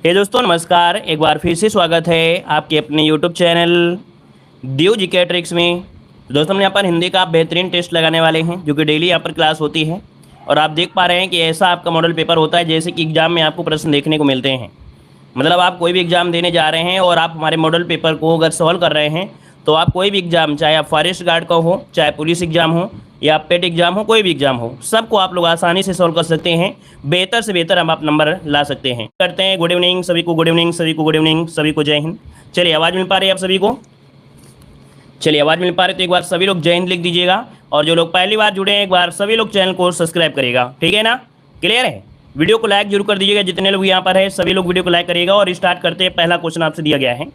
हे दोस्तों नमस्कार, एक बार फिर से स्वागत है आपके अपने YouTube channel due GK tricks में। दोस्तों हम यहाँ पर हिंदी का बेहतरीन टेस्ट लगाने वाले हैं जो कि डेली यहाँ पर क्लास होती है और आप देख पा रहे हैं कि ऐसा आपका मॉडल पेपर होता है जैसे कि एग्जाम में आपको प्रश्न देखने को मिलते हैं। मतलब आप कोई भी एग्जाम देने जा रहे हैं और आप हमारे मॉडल पेपर को अगर सॉल्व कर रहे हैं तो आप कोई भी एग्जाम, चाहे आप फॉरेस्ट गार्ड का हो, चाहे पुलिस एग्जाम हो या पेट एग्जाम हो, कोई भी एग्जाम हो, सबको आप लोग आसानी से सॉल्व कर सकते हैं। बेहतर से बेहतर हम आप नंबर ला सकते हैं। करते हैं गुड इवनिंग सभी को, गुड इवनिंग सभी को, गुड इवनिंग सभी को, जय हिंद। चलिए आवाज़ मिल पा रही है आप सभी को? चलिए आवाज़ मिल पा रही है तो एक बार सभी लोग जय हिंद लिख दीजिएगा। और जो लोग पहली बार जुड़े हैं एक बार सभी लोग चैनल को सब्सक्राइब करेगा, ठीक है ना? क्लियर है? वीडियो को लाइक जरूर कर दीजिएगा। जितने लोग यहाँ पर है सभी लोग वीडियो को लाइक करिएगा। और स्टार्ट करते हैं। पहला क्वेश्चन आपसे दिया गया है,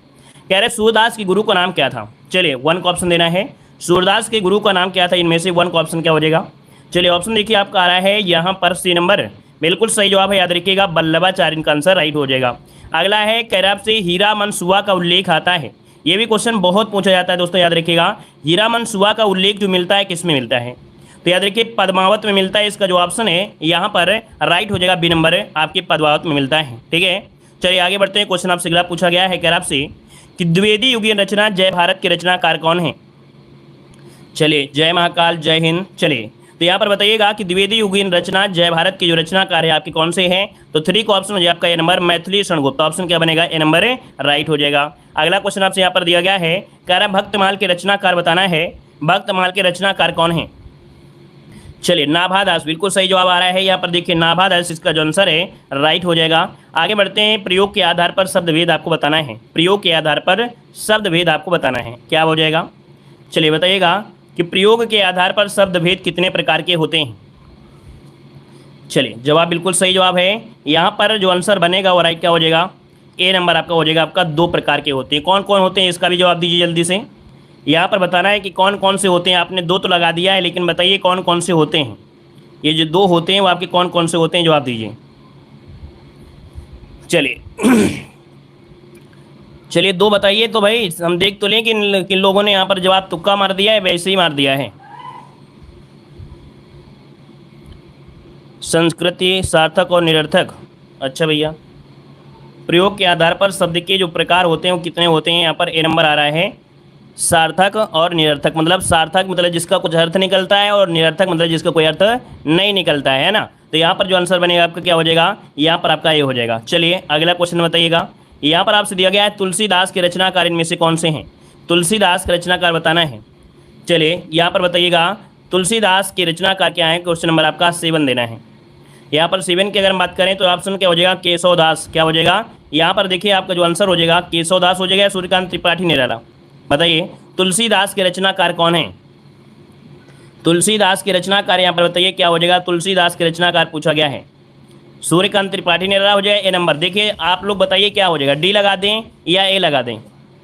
कह रहे सूरदास के गुरु का नाम क्या था? चलिए वन का ऑप्शन देना है। सूरदास के गुरु का नाम क्या था? इनमें से वन का ऑप्शन क्या हो जाएगा? चलिए ऑप्शन देखिए आपका आ रहा है यहाँ पर सी नंबर, बिल्कुल सही जवाब है, याद रखिएगा वल्लभाचार्य इनका आंसर राइट हो जाएगा। अगला है कैराब से हीरा मनसुआ का उल्लेख आता है। ये भी क्वेश्चन बहुत पूछा जाता है दोस्तों, याद रखिएगा। हीरा मनसुआ का उल्लेख जो मिलता है किस में मिलता है? तो याद रखिए पद्मावत में मिलता है। इसका जो ऑप्शन है यहाँ पर राइट हो जाएगा, बी नंबर आपके पद्मावत में मिलता है, ठीक है। चलिए आगे बढ़ते हैं। क्वेश्चन आपसे अगला पूछा गया है कैराब से कि द्विवेदी युगीन रचना जय भारत के रचनाकार कौन है? चलिए जय महाकाल, जय हिंद। चलिए तो यहाँ पर बताइएगा कि द्विवेदी युगीन रचना जय भारत के जो रचनाकार है आपके कौन से हैं? तो 3 का ऑप्शन हो जाएगा आपका ए नंबर मैथिली शरण गुप्त। ऑप्शन क्या बनेगा? ए नंबर राइट हो जाएगा। अगला क्वेश्चन आपसे यहाँ पर दिया गया है, कह रहा भक्तमाल के रचनाकार बताना है। भक्तमाल के रचनाकार कौन है? चलिए नाभादास, बिल्कुल सही जवाब आ रहा है यहाँ पर। देखिए नाभादास इसका जो आंसर है राइट हो जाएगा। आगे बढ़ते हैं। प्रयोग के आधार पर शब्द भेद आपको बताना है। प्रयोग के आधार पर शब्द भेद आपको बताना है, क्या हो जाएगा? चलिए बताइएगा कि प्रयोग के आधार पर शब्द भेद कितने प्रकार के होते हैं? चलिए जवाब बिल्कुल सही जवाब है। यहाँ पर जो आंसर बनेगा वो राइट क्या हो जाएगा? ए नंबर आपका हो जाएगा। आपका 2 प्रकार के होते हैं। कौन कौन होते हैं इसका भी जवाब दीजिए जल्दी से। यहाँ पर बताना है कि कौन कौन से होते हैं। आपने 2 तो लगा दिया है, लेकिन बताइए कौन कौन से होते हैं। ये जो 2 होते हैं वो आपके कौन कौन से होते हैं, जवाब दीजिए। चलिए चलिए 2 बताइए तो भाई हम देख तो लें कि किन लोगों ने यहाँ पर जवाब तुक्का मार दिया है, वैसे ही मार दिया है। संस्कृति, सार्थक और निरर्थक। अच्छा भैया, प्रयोग के आधार पर शब्द के जो प्रकार होते हैं वो कितने होते हैं? यहाँ पर ए नंबर आ रहा है सार्थक और निरर्थक। मतलब सार्थक मतलब जिसका कुछ अर्थ निकलता है और निरर्थक मतलब जिसका कोई अर्थ नहीं निकलता है ना। तो यहाँ पर जो आंसर बनेगा आपका क्या हो जाएगा? यहाँ पर आपका ये हो जाएगा। चलिए अगला क्वेश्चन बताइएगा। यहाँ पर आपसे दिया गया है तुलसीदास के रचनाकार इनमें से कौन से हैं? तुलसीदास के रचनाकार बताना है। चलिए यहाँ पर बताइएगा तुलसीदास के रचनाकार क्या है? क्वेश्चन नंबर आपका 7 देना है। यहाँ पर 7 की अगर हम बात करें तो ऑप्शन क्या हो जाएगा? केशवदास। क्या हो जाएगा? यहाँ पर देखिए आपका जो आंसर हो जाएगा केशवदास हो जाएगा। सूर्यकांत त्रिपाठी निराला। बताइए तुलसीदास के रचनाकार कौन है? तुलसीदास के रचनाकार यहाँ पर बताइए क्या हो जाएगा? तुलसीदास के रचनाकार पूछा गया है। सूर्यकांत त्रिपाठी निराला हो जाए ए नंबर। देखिए आप लोग बताइए क्या हो जाएगा? डी लगा दें या ए लगा दें?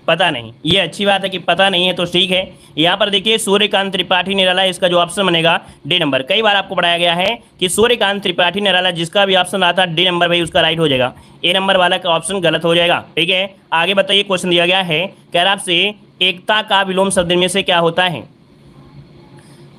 पता नहीं। ये अच्छी बात है कि पता नहीं है तो ठीक है। यहाँ पर देखिए सूर्यकांत त्रिपाठी निराला, इसका जो ऑप्शन बनेगा डी नंबर। कई बार आपको पढ़ाया गया है कि सूर्यकांत त्रिपाठी निराला, जिसका भी ऑप्शन आता है डी नंबर भाई उसका राइट हो जाएगा। ए नंबर वाला का ऑप्शन गलत हो जाएगा, ठीक है। आगे बताइए क्वेश्चन दिया गया है, कह रहा आपसे एकता का विलोम शब्द में से क्या होता है?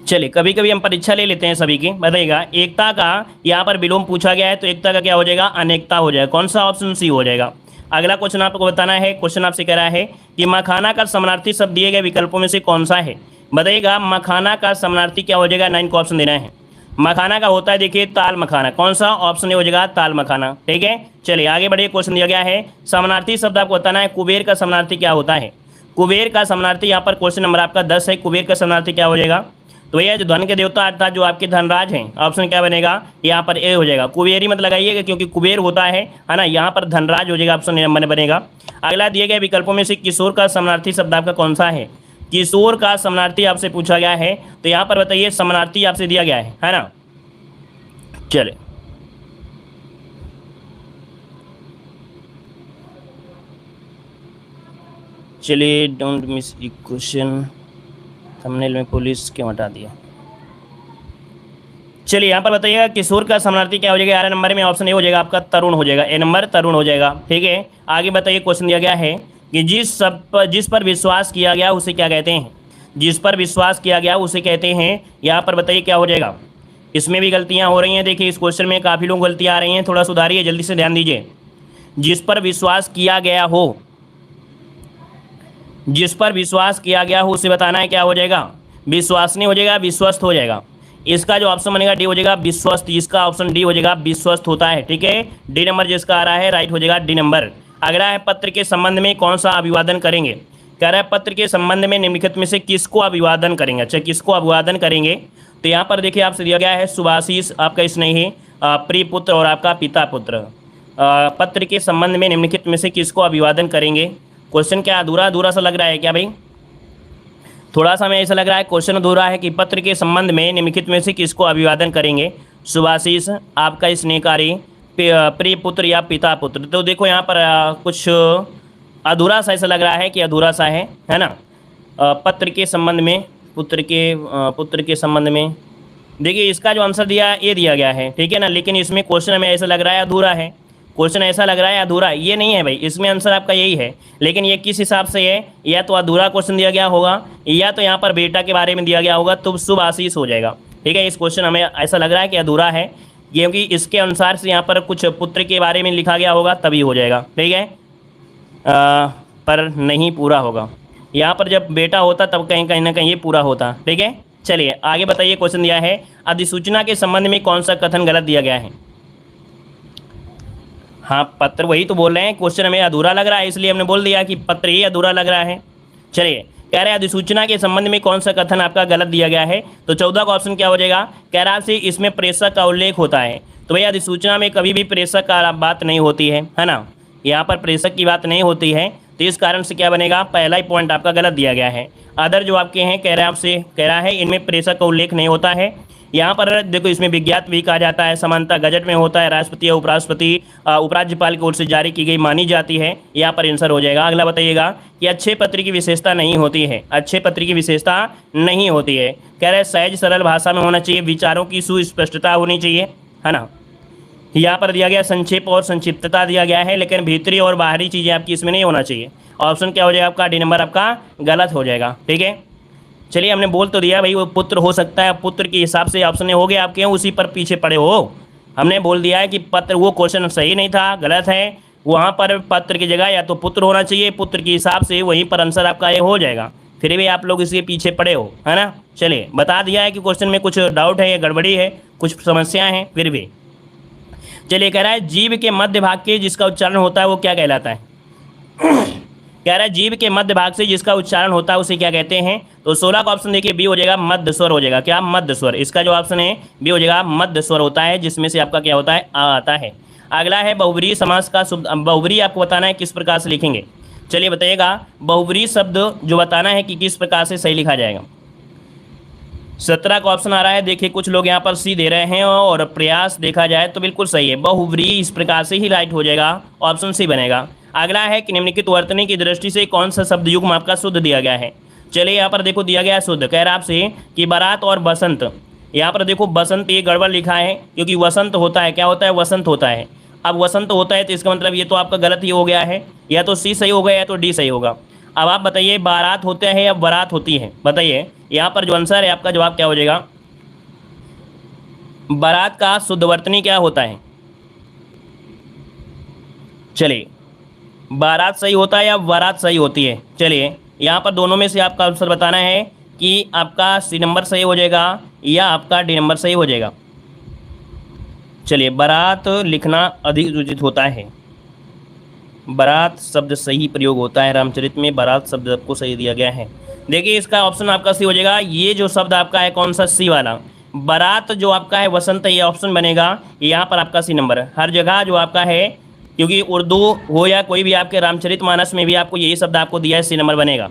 चलिए कभी कभी हम परीक्षा ले लेते हैं सभी की। बताइएगा एकता का यहाँ पर विलोम पूछा गया है तो एकता का क्या हो जाएगा? अनेकता हो जाएगा। कौन सा? ऑप्शन सी हो जाएगा। अगला क्वेश्चन आपको बताना है। क्वेश्चन आपसे कह रहा है कि मखाना का समानार्थी शब्द दिए गए विकल्पों में से कौन सा है? बताइएगा मखाना का समानार्थी क्या हो जाएगा? 9 को ऑप्शन देना है। मखाना का होता है देखिए ताल मखाना। कौन सा? ऑप्शन ए हो जाएगा ताल मखाना, ठीक है। चलिए आगे बढ़िए। क्वेश्चन दिया गया है समानार्थी शब्द आपको बताना है। कुबेर का समानार्थी क्या होता है? कुबेर का समानार्थी यहाँ पर क्वेश्चन नंबर आपका 10 है। कुबेर का समानार्थी क्या हो जाएगा? तो यह जो धन के देवता अर्थात जो आपके धनराज हैं, ऑप्शन क्या बनेगा? यहाँ पर ए हो जाएगा। कुबेरी मत लगाइएगा क्योंकि कुबेर होता है ना। यहाँ पर धनराज हो जाएगा, ऑप्शन नंबर बनेगा। अगला दिए गए विकल्पों में से किशोर का समानार्थी शब्द आपका कौन सा है? किशोर का समानार्थी आपसे पूछा गया है तो यहाँ पर बताइए समानार्थी आपसे दिया गया है ना। चले चलिए don't miss A question. Thumbnail में पुलिस क्यों हटा दिया? चलिए यहाँ पर बताइएगा किशोर का समानार्थी क्या हो जाएगा? 11 नंबर में ऑप्शन ए हो जाएगा आपका तरुण हो जाएगा। ए नंबर तरुण हो जाएगा, ठीक है। आगे बताइए क्वेश्चन दिया गया है कि जिस पर विश्वास किया गया उसे क्या कहते हैं? जिस पर विश्वास किया गया उसे कहते हैं। यहाँ पर बताइए क्या हो जाएगा? इसमें भी गलतियाँ हो रही हैं। देखिए इस क्वेश्चन में काफ़ी लोग गलतियाँ आ रही हैं, थोड़ा सुधारिए, जल्दी से ध्यान दीजिए। जिस पर विश्वास किया गया हो, जिस पर विश्वास किया गया हो उसे बताना है, क्या हो जाएगा, विश्वसनीय हो जाएगा, विश्वस्त हो जाएगा। इसका जो ऑप्शन बनेगा डी हो जाएगा विश्वस्त, इसका ऑप्शन डी हो जाएगा विश्वस्त होता है। ठीक है, डी नंबर जिसका आ रहा है राइट हो जाएगा डी नंबर। अगला है पत्र के संबंध में कौन सा अभिवादन करेंगे, कह रहा है पत्र के संबंध में निम्नलिखित में से किसको अभिवादन करेंगे। अच्छा, किसको अभिवादन करेंगे, तो यहाँ पर देखिए आपसे दिया गया है सुभाषीष, आपका स्नेही, प्रिय पुत्र और आपका पिता पुत्र। पत्र के संबंध में निम्नलिखित में से किसको अभिवादन करेंगे। क्वेश्चन क्या अधूरा अधूरा सा लग रहा है क्या भाई, थोड़ा सा हमें ऐसा लग रहा है क्वेश्चन अधूरा है कि पत्र के संबंध में निम्नलिखित में से किसको अभिवादन करेंगे, सुभाषीष, आपका स्नेहकारी, प्रिय पुत्र या पिता पुत्र। तो देखो यहाँ पर कुछ अधूरा सा ऐसा लग रहा है कि अधूरा सा है ना। पत्र के संबंध में, पुत्र के संबंध में, देखिए इसका जो आंसर दिया ये दिया गया है, ठीक है ना, लेकिन इसमें क्वेश्चन हमें ऐसा लग रहा है अधूरा है, क्वेश्चन ऐसा लग रहा है अधूरा, ये नहीं है भाई, इसमें आंसर आपका यही है। लेकिन ये किस हिसाब से है, या तो अधूरा क्वेश्चन दिया गया होगा या तो यहाँ पर बेटा के बारे में दिया गया होगा, तो शुभ आशीष हो जाएगा। ठीक है, इस क्वेश्चन हमें ऐसा लग रहा है कि अधूरा है, क्योंकि इसके अनुसार से यहाँ पर कुछ पुत्र के बारे में लिखा गया होगा तभी हो जाएगा। ठीक है, पर नहीं पूरा होगा, यहाँ पर जब बेटा होता तब कहीं ना कहीं ये पूरा होता। ठीक है, चलिए आगे बताइए। क्वेश्चन दिया है अधिसूचना के संबंध में कौन सा कथन गलत दिया गया है। हाँ, पत्र, वही तो बोल रहे हैं, क्वेश्चन हमें अधूरा लग रहा है इसलिए हमने बोल दिया कि पत्र ही अधूरा लग रहा है। चलिए, कह रहे हैं अधिसूचना के संबंध में कौन सा कथन आपका गलत दिया गया है, तो 14 का ऑप्शन क्या हो जाएगा, कह रहा है इसमें प्रेषक का उल्लेख होता है। तो भैया अधिसूचना में कभी भी प्रेषक का बात नहीं होती है ना, यहाँ पर प्रेषक की बात नहीं होती है, तो इस कारण से क्या बनेगा, पहला ही पॉइंट आपका गलत दिया गया है। अदर जो आपके हैं कह रहा है इनमें प्रेषक का उल्लेख नहीं होता है। यहाँ पर देखो इसमें विज्ञात भी कहा जाता है, समानता गजट में होता है, राष्ट्रपति या उपराष्ट्रपति उपराज्यपाल की ओर से जारी की गई मानी जाती है, यहाँ पर आंसर हो जाएगा। अगला बताइएगा कि अच्छे पत्र की विशेषता नहीं होती है, अच्छे पत्र की विशेषता नहीं होती है, कह रहे सहज सरल भाषा में होना चाहिए, विचारों की सुस्पष्टता होनी चाहिए, है ना। यहाँ पर दिया गया संक्षेप और संक्षिप्तता दिया गया है, लेकिन भीतरी और बाहरी चीज़ें आपकी इसमें नहीं होना चाहिए। ऑप्शन क्या हो जाएगा आपका, डी नंबर आपका गलत हो जाएगा। ठीक है, चलिए हमने बोल तो दिया भाई वो पुत्र हो सकता है, पुत्र के हिसाब से ऑप्शन हो गए आपके, उसी पर पीछे पड़े हो। हमने बोल दिया है कि पत्र, वो क्वेश्चन सही नहीं था, गलत है, वहाँ पर पत्र की जगह या तो पुत्र होना चाहिए, पुत्र के हिसाब से वहीं पर आंसर आपका ये हो जाएगा, फिर भी आप लोग इसके पीछे पड़े हो, है ना। चलिए, बता दिया है कि क्वेश्चन में कुछ डाउट है या गड़बड़ी है, कुछ समस्याएँ हैं, फिर भी चलिए। कह रहा है जीभ के मध्य भाग के जिसका उच्चारण होता है वो क्या कहलाता है। कह रहा है जीभ के मध्य भाग से जिसका उच्चारण होता है उसे क्या कहते हैं, तो 16 का ऑप्शन देखिए बी हो जाएगा मध्य स्वर हो जाएगा। क्या, मध्य स्वर, इसका जो ऑप्शन है बी हो जाएगा मध्य स्वर होता है, जिसमें से आपका क्या होता है, आ आता है। अगला है बहुब्रीहि समास का शुद्ध, बहुब्रीहि आपको बताना है किस प्रकार से लिखेंगे। चलिए बताइएगा, बहुब्रीहि शब्द जो बताना है कि किस प्रकार से सही लिखा जाएगा। 17 का ऑप्शन आ रहा है, देखिए कुछ लोग यहाँ पर सी दे रहे हैं और प्रयास देखा जाए तो बिल्कुल सही है, बहुब्रीहि इस प्रकार से ही राइट हो जाएगा, ऑप्शन सी बनेगा। अगला है कि निम्नलिखित वर्तनी की दृष्टि से कौन सा शब्द युग्म आपका शुद्ध दिया गया है। चलिए यहाँ पर देखो दिया गया है शुद्ध, कह रहा है आपसे कि बारात और बसंत, यहाँ पर देखो बसंत ये गड़बड़ लिखा है, क्योंकि वसंत होता है, क्या होता है, वसंत होता है। अब वसंत होता है तो इसका मतलब ये तो आपका गलत ही हो गया है, या तो सी सही होगा या तो डी सही होगा। अब आप बताइए बारात होते हैं या बारात होती है, बताइए यहाँ पर जो आंसर है आपका जवाब क्या हो जाएगा, बारात का शुद्ध वर्तनी क्या होता है। चलिए, बारात सही होता है या बारात सही होती है। चलिए यहाँ पर दोनों में से आपका आंसर बताना है कि आपका सी नंबर सही हो जाएगा या आपका डी नंबर सही हो जाएगा। चलिए, बारात लिखना अधिक उचित होता है, बारात शब्द सही प्रयोग होता है, रामचरित में बारात शब्द आपको सही दिया गया है। देखिए इसका ऑप्शन आपका सी हो जाएगा, ये जो शब्द आपका है कौन सा, सी वाला, बारात जो आपका है वसंत, ये ऑप्शन बनेगा, यहाँ पर आपका सी नंबर। हर जगह जो आपका है, क्योंकि उर्दू हो या कोई भी आपके रामचरितमानस में भी आपको यही शब्द आपको दिया है, सी नंबर बनेगा।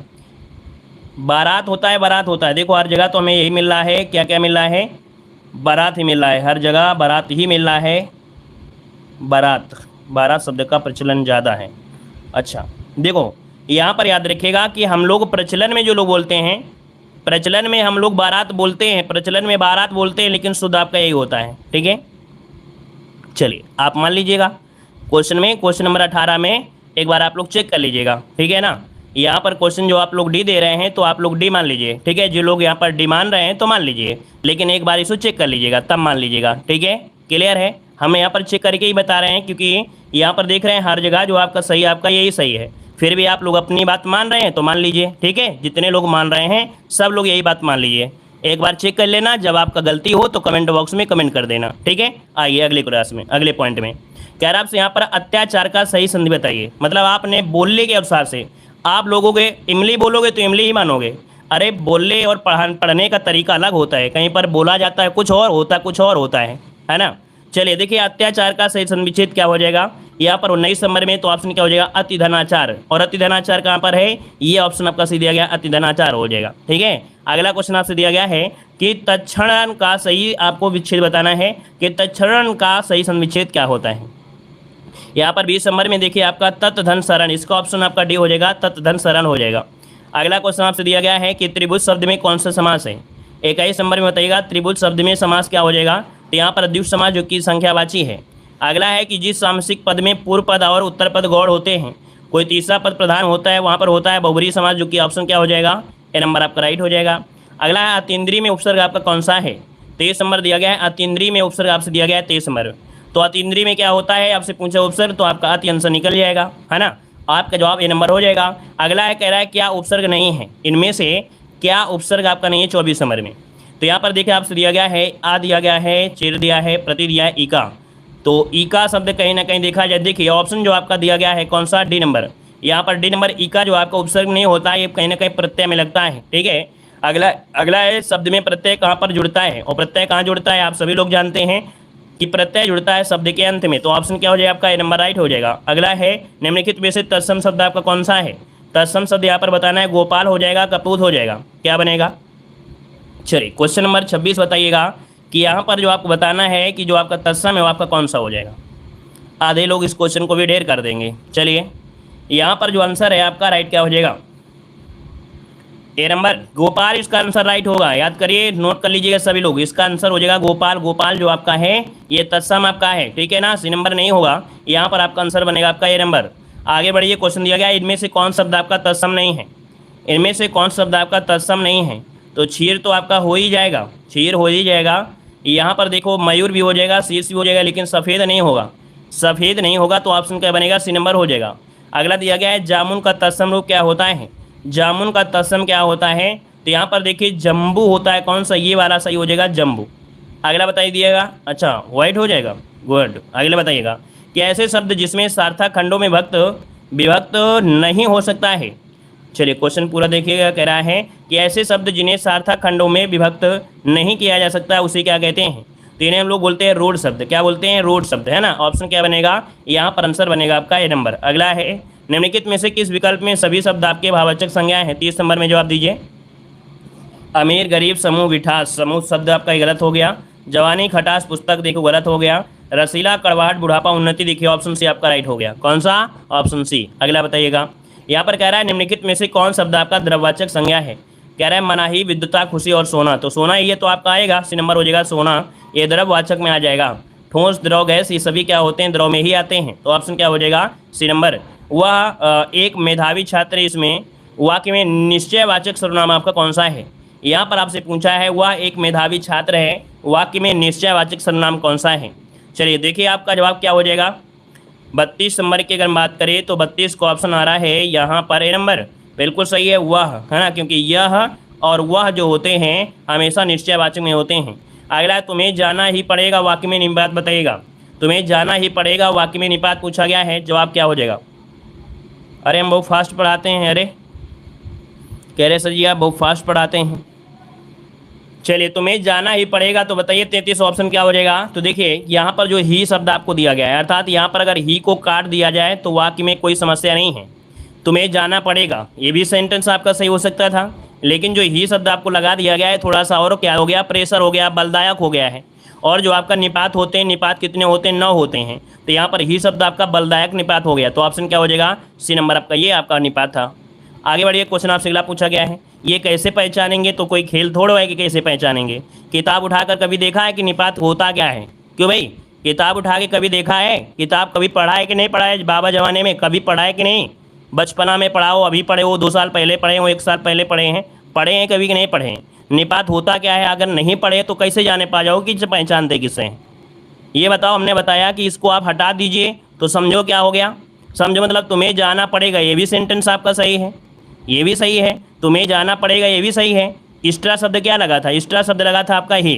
बारात होता है, बारात होता है, देखो हर जगह तो हमें यही मिल रहा है, क्या क्या मिल रहा है, बारात ही मिल रहा है, हर जगह बारात ही मिल रहा है, बारात, बारात शब्द का प्रचलन ज़्यादा है। अच्छा देखो यहाँ पर याद रखिएगा कि हम लोग प्रचलन में जो लोग बोलते हैं, प्रचलन में हम लोग बारात बोलते हैं, प्रचलन में बारात बोलते हैं, लेकिन शुद्ध आपका यही होता है। ठीक है, चलिए आप मान लीजिएगा क्वेश्चन में, क्वेश्चन नंबर 18 में एक बार आप लोग चेक कर लीजिएगा। ठीक है ना, यहाँ पर क्वेश्चन जो आप लोग डी दे रहे हैं तो आप लोग डी मान लीजिए। ठीक है, जो लोग यहाँ पर डी मान रहे हैं तो मान लीजिए, लेकिन एक बार इसको चेक कर लीजिएगा तब मान लीजिएगा। ठीक है, क्लियर है। हम यहाँ पर चेक करके ही बता रहे हैं, क्योंकि यहाँ पर देख रहे हैं हर जगह जो आपका सही आपका यही सही है। फिर भी आप लोग अपनी बात मान रहे हैं तो मान लीजिए, ठीक है। जितने लोग मान रहे हैं सब लोग यही बात मान लीजिए। एक बार चेक कर लेना, जब आपका गलती हो तो कमेंट बॉक्स में कमेंट कर देना, ठीक है। आइए अगले क्लास में, अगले पॉइंट में कह रहा आपसे यहाँ पर अत्याचार का सही संधि बताइए। मतलब आपने बोलने के अनुसार से, आप लोगों के इमली बोलोगे तो इमली ही मानोगे। अरे बोलने और पढ़ने का तरीका अलग होता है, कहीं पर बोला जाता है कुछ और होता है, कुछ और होता है ना। चलिए देखिए, अत्याचार का सही संविच्छेद क्या हो जाएगा यहाँ पर 19 नंबर में। तो ऑप्शन क्या हो जाएगा, अति धनाचार। और अति धनाचार कहाँ पर है, ये ऑप्शन आपका सही दिया गया, अति धनाचार हो जाएगा, ठीक है। अगला क्वेश्चन आपसे दिया गया है कि तत्क्षरण का सही आपको विच्छेद बताना है कि तत्क्षरण का सही संविच्छेद क्या होता है। यहाँ पर 20 नंबर में देखिए आपका तत्धन शरण, इसका ऑप्शन आपका डी हो जाएगा, तत्धन शरण हो जाएगा। अगला क्वेश्चन आपसे दिया गया है कि त्रिभुज शब्द में कौन सा समास है। 21 नंबर में बताइएगा त्रिभुज शब्द में समास क्या हो जाएगा। तो यहाँ पर द्वितीय समास जो कि संख्यावाची है। अगला है कि जिस सामसिक पद में पूर्व पद और उत्तर पद गौड़ होते हैं, कोई तीसरा पद प्रधान होता है, वहाँ पर होता है बहुब्रीहि समास, जो कि ऑप्शन क्या हो जाएगा, ए नंबर आपका राइट हो जाएगा। अगला है अतीन्द्रिय में उपसर्ग आपका कौन सा है। 23 नंबर दिया गया है, अतीन्द्रिय में उपसर्ग आपसे दिया गया है 23 नंबर। तो अतीन्द्रिय में क्या होता है, आपसे पूछा उपसर्ग, तो आपका अति आंसर निकल जाएगा, है ना। आपका जवाब ए नंबर हो जाएगा। अगला है, कह रहा है क्या उपसर्ग नहीं है, इनमें से क्या उपसर्ग आपका नहीं है 24 नंबर में। तो यहाँ पर देखिए आपसे दिया गया है आ दिया गया है, चेर दिया है, प्रति दिया है, ईका। तो ईका शब्द कहीं ना कहीं देखा जाए, देखिए ऑप्शन जो आपका दिया गया है कौन सा, डी नंबर। यहाँ पर डी नंबर ईका जो आपका उपसर्ग नहीं होता है, ये कहीं ना कहीं प्रत्यय में लगता है, ठीक है। अगला है शब्द में प्रत्यय कहाँ पर जुड़ता है, और प्रत्यय कहाँ जुड़ता है, आप सभी लोग जानते हैं कि प्रत्यय जुड़ता है शब्द के अंत में। तो ऑप्शन क्या हो जाएगा आपका, ए नंबर राइट हो जाएगा। अगला है निम्नलिखित में से तत्सम शब्द आपका कौन सा है। तत्सम शब्द यहाँ पर बताना है, गोपाल हो जाएगा, कपूत हो जाएगा, क्या बनेगा। चलिए क्वेश्चन नंबर 26 बताइएगा कि यहाँ पर जो आपको बताना है कि जो आपका तत्सम है वो आपका कौन सा हो जाएगा। आधे लोग इस क्वेश्चन को भी ढेर कर देंगे। चलिए यहाँ पर जो आंसर है आपका राइट क्या हो जाएगा, ए नंबर गोपाल इसका आंसर राइट होगा। याद करिए, नोट कर लीजिएगा सभी लोग, इसका आंसर हो जाएगा गोपाल। गोपाल जो आपका है ये तत्सम आपका है, ठीक है ना, सी नंबर नहीं होगा, यहाँ पर आपका आंसर बनेगा आपका ए नंबर। आगे बढ़िए, क्वेश्चन दिया गया इनमें से कौन शब्द आपका तत्सम नहीं है। इनमें से कौन शब्द आपका तत्सम नहीं है, तो क्षीर तो आपका हो ही जाएगा, क्षीर हो ही जाएगा। यहाँ पर देखो मयूर भी हो जाएगा, शीर्ष भी हो जाएगा, लेकिन सफ़ेद नहीं होगा। सफ़ेद नहीं होगा तो ऑप्शन क्या बनेगा, सी नंबर हो जाएगा। अगला दिया गया है जामुन का तत्सम रूप क्या होता है। जामुन का तत्सम क्या होता है, तो यहाँ पर देखिए जम्बू होता है, कौन सा, ये वाला सही हो जाएगा, जम्बू। अगला बताइए दिएगा, अच्छा वाइट हो जाएगा, गुड। अगला बताइएगा कि ऐसे शब्द जिसमें सार्थक खंडों में विभक्त नहीं हो सकता है। चलिए क्वेश्चन पूरा देखिएगा, कह रहा है कि ऐसे शब्द जिन्हें सार्थक खंडों में विभक्त नहीं किया जा सकता उसे क्या कहते हैं। तो इन्हें हम लोग बोलते हैं रोड शब्द। क्या बोलते हैं, रोड शब्द, है ना। ऑप्शन क्या बनेगा, यहाँ पर आंसर बनेगा आपका ए नंबर। अगला है निम्नलिखित में से किस विकल्प में सभी शब्द आपके भाववाचक संज्ञाएं हैं। 30 नंबर में जवाब दीजिए। अमीर गरीब समूह विठास, समूह शब्द आपका गलत हो गया। जवानी खटास पुस्तक देखो गलत हो गया। रसीला कड़वाहट बुढ़ापा उन्नति देखिए, ऑप्शन सी आपका राइट हो गया। कौन सा, ऑप्शन सी। अगला बताइएगा, यहाँ पर कह रहा है निम्नलिखित में से कौन शब्द आपका द्रववाचक संज्ञा है। कह रहा है मनाही, विद्युता, खुशी और सोना। तो सोना ये तो आपका आएगा, सी नंबर हो जाएगा सोना, ये द्रववाचक में आ जाएगा। ठोस, द्रव, गैस ये सभी क्या होते हैं, द्रव में ही आते हैं। तो ऑप्शन क्या हो जाएगा, सी नंबर। वह एक मेधावी छात्र, इसमें वाक्य में निश्चयवाचक सर्वनाम आपका कौन सा है। यहाँ पर आपसे पूछा है वह एक मेधावी छात्र है, वाक्य में निश्चयवाचक सर्वनाम कौन सा है। चलिए देखिए आपका जवाब क्या हो जाएगा। 32 नंबर की अगर बात करें तो 32 को ऑप्शन आ रहा है यहाँ पर ए नंबर, बिल्कुल सही है, वह, है ना, क्योंकि यह और वह जो होते हैं हमेशा निश्चयवाचक में होते हैं। अगला, तुम्हें जाना ही पड़ेगा, वाक्य में निपात बताइएगा। तुम्हें जाना ही पड़ेगा, वाक्य में निपात पूछा गया है, जवाब क्या हो जाएगा। अरे हम बहुत फास्ट पढ़ाते हैं, अरे कह रहे सर जी आप बहुत फास्ट पढ़ाते हैं। चलिए तुम्हें जाना ही पड़ेगा, तो बताइए 33 ऑप्शन क्या हो जाएगा। तो देखिए यहाँ पर जो ही शब्द आपको दिया गया है, अर्थात यहाँ पर अगर ही को काट दिया जाए तो वाक्य में कोई समस्या नहीं है। तुम्हें जाना पड़ेगा, ये भी सेंटेंस आपका सही हो सकता था, लेकिन जो ही शब्द आपको लगा दिया गया है थोड़ा सा और क्या हो गया, प्रेशर हो गया, बलदायक हो गया है। और जो आपका निपात होते हैं, निपात कितने होते हैं, 9 होते हैं। तो यहाँ पर ही शब्द आपका बलदायक निपात हो गया, तो ऑप्शन क्या हो जाएगा, सी नंबर आपका, ये आपका निपात था। आगे बढ़िए, क्वेश्चन आपसे अगला पूछा गया है, ये कैसे पहचानेंगे। तो कोई खेल थोड़ा है कि कैसे पहचानेंगे। किताब उठाकर कभी देखा है कि निपात होता क्या है। क्यों भाई, किताब उठा के कभी देखा है, किताब कभी पढ़ा है कि नहीं पढ़ा है, बाबा जमाने में कभी पढ़ा है कि नहीं, बचपना में पढ़ा हो, अभी पढ़े हो, 2 साल पहले पढ़े हो, 1 साल पहले पढ़े हैं कभी कि नहीं पढ़े हैं। निपात होता क्या है, अगर नहीं पढ़े तो कैसे जाने पा जाओ कि पहचानते किससे हैं। ये बताओ, हमने बताया कि इसको आप हटा दीजिए तो समझो क्या हो गया। समझो मतलब तुम्हें जाना पड़ेगा, ये भी सेंटेंस आपका सही है, ये भी सही है। तुम्हें जाना पड़ेगा, ये भी सही है। एक्स्ट्रा शब्द क्या लगा था? एक्स्ट्रा शब्द लगा था आपका ही।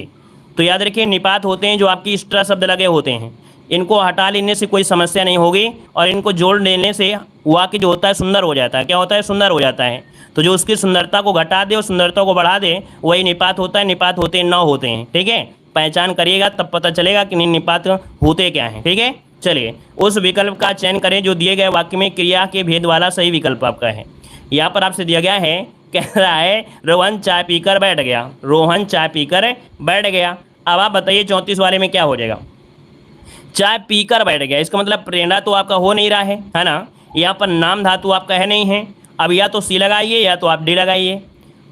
तो याद रखिए निपात होते हैं जो आपकी एक्स्ट्रा शब्द लगे होते हैं, इनको हटा लेने से कोई समस्या नहीं होगी और इनको जोड़ लेने से वाक्य जो होता है सुंदर हो जाता है। क्या होता है? सुंदर हो जाता है। तो जो उसकी सुंदरता को घटा दे और सुंदरता को बढ़ा दे वही निपात होता है। निपात होते 9 होते हैं, ठीक है। पहचान करिएगा तब पता चलेगा कि निपात होते क्या हैं, ठीक है। चलिए उस विकल्प का चयन करें जो दिए गए वाक्य में क्रिया के भेद वाला सही विकल्प आपका है। यहाँ पर आपसे दिया गया है, कह रहा है रोहन चाय पीकर बैठ गया। रोहन चाय पीकर बैठ गया। अब आप बताइए 34 वाले में क्या हो जाएगा? चाय पीकर बैठ गया, इसका मतलब प्रेरणा तो आपका हो नहीं रहा है ना। यहाँ पर नाम धातु आपका है नहीं है। अब या तो सी लगाइए या तो आप डी लगाइए।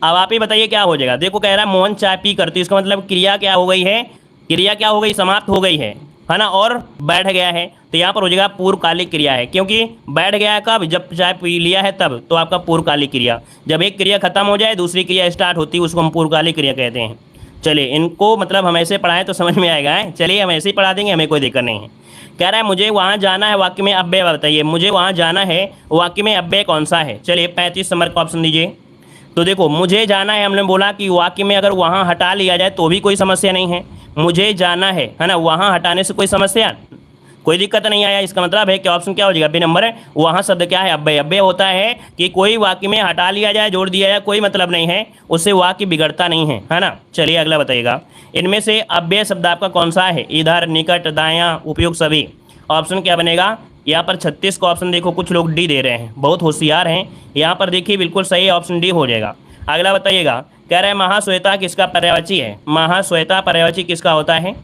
अब आप ही बताइए क्या हो जाएगा। देखो कह रहा है मोहन चाय पी करती, इसका मतलब क्रिया क्या हो गई है? क्रिया क्या हो गई? समाप्त हो गई है ना, और बैठ गया है। तो यहाँ पर हो जाएगा पूर्वकालिक क्रिया है, क्योंकि बैठ गया है कब? जब चाय पी लिया है तब। तो आपका पूर्वकालिक क्रिया, जब एक क्रिया खत्म हो जाए दूसरी क्रिया स्टार्ट होती है उसको हम पूर्वकालिक क्रिया कहते हैं। चलिए इनको मतलब हम ऐसे पढ़ाएं तो समझ में आएगा है। चलिए हम ऐसे ही पढ़ा देंगे, हमें कोई दिक्कत नहीं है। कह रहा है मुझे वहाँ जाना है, वाक्य में अव्यय बताइए। मुझे वहाँ जाना है, वाक्य में अव्यय कौन सा है? चलिए 35 नंबर का ऑप्शन दीजिए। तो देखो मुझे जाना है, हमने बोला कि वाक्य में अगर वहाँ हटा लिया जाए तो भी कोई समस्या नहीं है। मुझे जाना है ना, वहाँ हटाने से कोई समस्या, कोई दिक्कत नहीं आया। इसका मतलब है कि ऑप्शन क्या हो जाएगा? बी नंबर है। वहाँ शब्द क्या है? अव्यय। अव्यय होता है कि कोई वाक्य में हटा लिया जाए, जोड़ दिया जाए, कोई मतलब नहीं है, उससे वाक्य बिगड़ता नहीं है ना। चलिए अगला बताइएगा, इनमें से अव्यय शब्द आपका कौन सा है? इधर, निकट, दायां, उपयुक्त, सभी। ऑप्शन क्या बनेगा? यहाँ पर 36 का ऑप्शन देखो, कुछ लोग डी दे रहे हैं, बहुत होशियार हैं। यहाँ पर देखिए बिल्कुल सही ऑप्शन डी हो जाएगा। अगला बताइएगा, कह रहे हैं महाश्वेता किसका पर्यायवाची है? महाश्वेता पर्यायवाची किसका होता है?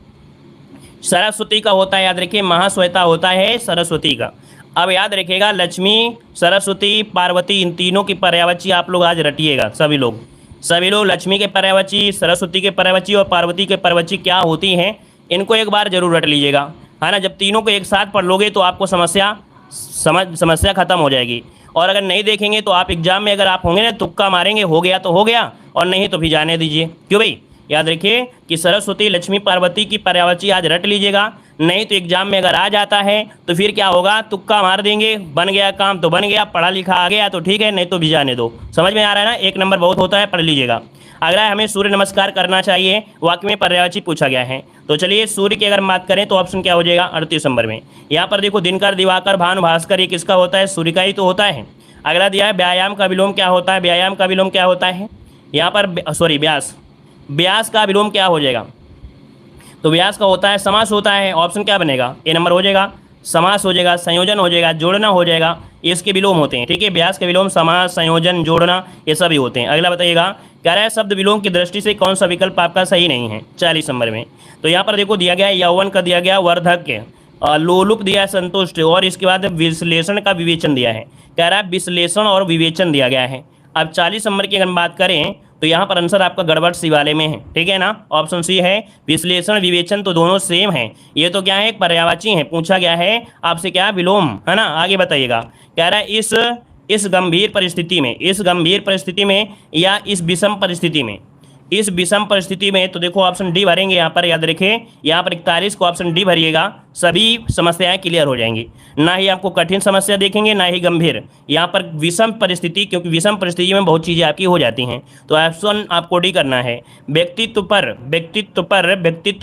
सरस्वती का होता है। याद रखिए महाश्वेता होता है सरस्वती का। अब याद रखिएगा लक्ष्मी, सरस्वती, पार्वती, इन तीनों की पर्यायवाची आप लोग आज रटिएगा। सभी लोग लक्ष्मी के पर्यायवाची, सरस्वती के पर्यायवाची और पार्वती के पर्यायवाची क्या होती हैं, इनको एक बार जरूर रट लीजिएगा, है ना। जब तीनों को एक साथ पढ़ लोगे तो आपको समस्या खत्म हो जाएगी। और अगर नहीं देखेंगे तो आप एग्जाम में अगर आप होंगे ना तुक्का मारेंगे, हो गया तो हो गया और नहीं तो भी जाने दीजिए। क्यों भाई? याद रखिए कि सरस्वती, लक्ष्मी, पार्वती की पर्यायवाची आज रट लीजिएगा, नहीं तो एग्जाम में अगर आ जाता है तो फिर क्या होगा? तुक्का मार देंगे, बन गया काम तो बन गया, पढ़ा लिखा आ गया तो ठीक है, नहीं तो भी जाने दो। समझ में आ रहा है ना? 1 नंबर बहुत होता है, पढ़ लीजिएगा। अगला है हमें सूर्य नमस्कार करना चाहिए, वाक्य में पर्यायवाची पूछा गया है। तो चलिए सूर्य की अगर बात करें तो ऑप्शन क्या हो जाएगा? 38 नंबर में। यहाँ पर देखो दिनकर, दिवाकर, भानु, भास्कर, ये किसका होता है? सूर्य का ही तो होता है। अगला दिया है व्यायाम का विलोम क्या होता है? व्यायाम का विलोम क्या होता है? यहाँ पर सॉरी व्यास का विलोम क्या हो जाएगा? तो व्यास का होता है समास होता है। ऑप्शन क्या बनेगा? ए नंबर हो जाएगा। समास हो जाएगा, संयोजन हो जाएगा, जोड़ना हो जाएगा, ये इसके विलोम होते हैं, ठीक है। व्यास के विलोम समास, संयोजन, जोड़ना ये सभी होते हैं। अगला बताइएगा, कह रहा है शब्द विलोम की दृष्टि से कौन सा विकल्प आपका सही नहीं है? 40 नंबर में। तो यहाँ पर देखो दिया गया यौवन का, दिया गया वर्धक, लोलुप दिया है संतुष्ट, और इसके बाद विश्लेषण का विवेचन दिया है। कह रहा है विश्लेषण और विवेचन दिया गया है। अब 40 नंबर की अगर बात करें तो यहाँ पर आंसर आपका गड़बड़ सी वाले में है, ठीक है ना। ऑप्शन सी है विश्लेषण विवेचन, तो दोनों सेम है। ये तो क्या है? एक पर्यायवाची है। पूछा गया है आपसे क्या? विलोम, है ना। आगे बताइएगा, कह रहा है इस गंभीर परिस्थिति में या इस विषम परिस्थिति में, तो देखो ऑप्शन डी भरेंगे यहाँ पर। याद रखिए यहाँ पर 41 को ऑप्शन डी भरिएगा, सभी समस्याएं क्लियर हो जाएंगी। ना ही आपको कठिन समस्या देखेंगे ना ही गंभीर, यहाँ पर विषम परिस्थिति, क्योंकि विषम परिस्थिति में बहुत चीज़ें आपकी हो जाती हैं। तो ऑप्शन आपको डी करना है। व्यक्तित्व